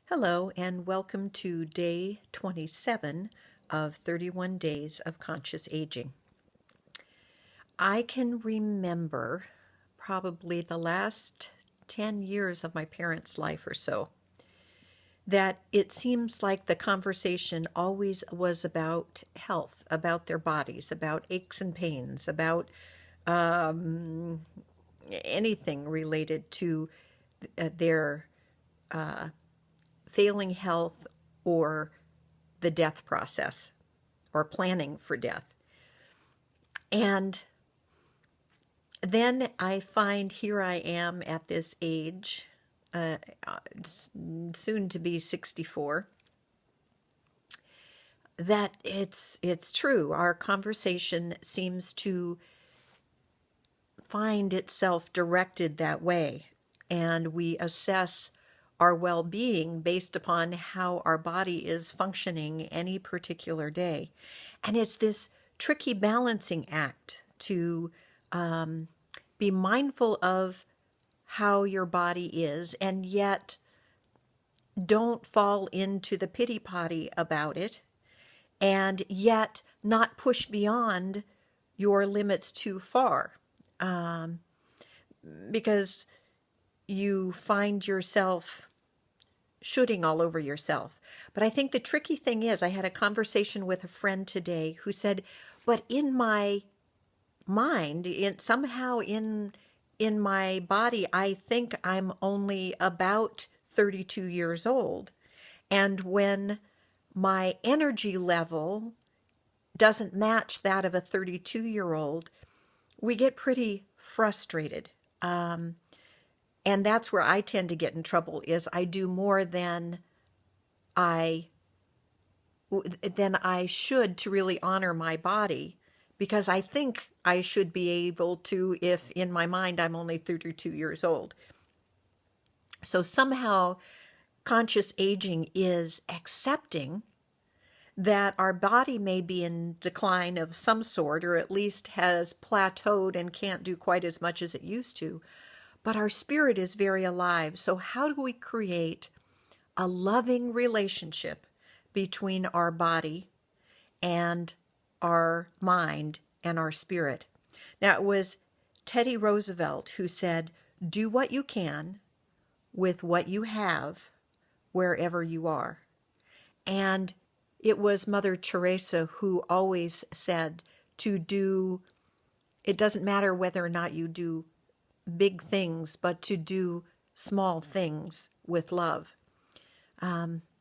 Hello, and welcome to day 27 of 31 Days of Conscious Aging. I can remember probably the last 10 years of my parents' life or so that it seems like the conversation always was about health, about their bodies, about aches and pains, about um, anything related to their failing health or the death process or planning for death. And then I find here I am at this age, soon to be 64, that it's true. Our conversation seems to find itself directed that way, and we assess our well-being based upon how our body is functioning any particular day. And it's this tricky balancing act to be mindful of how your body is and yet don't fall into the pity potty about it, and yet not push beyond your limits too far, because you find yourself shooting all over yourself. But I think the tricky thing is, I had a conversation with a friend today who said, but in my mind, somehow in my body, I think I'm only about 32 years old. And when my energy level doesn't match that of a 32-year-old, we get pretty frustrated. And that's where I tend to get in trouble, is I do more than I should to really honor my body, because I think I should be able to, if in my mind I'm only 32 years old. So somehow conscious aging is accepting that our body may be in decline of some sort, or at least has plateaued and can't do quite as much as it used to, but our spirit is very alive. So how do we create a loving relationship between our body and our mind and our spirit? Now, it was Teddy Roosevelt who said, "Do what you can with what you have wherever you are." And it was Mother Teresa who always said it doesn't matter whether or not you do big things, but to do small things with love.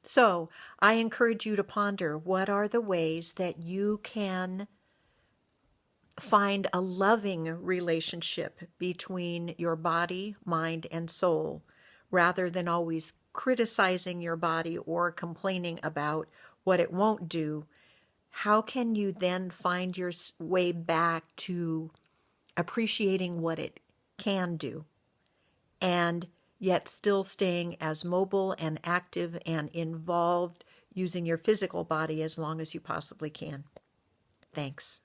So I encourage you to ponder, what are the ways that you can find a loving relationship between your body, mind, and soul, rather than always criticizing your body or complaining about what it won't do. How can you then find your way back to appreciating what it can do, and yet still staying as mobile and active and involved using your physical body as long as you possibly can? Thanks.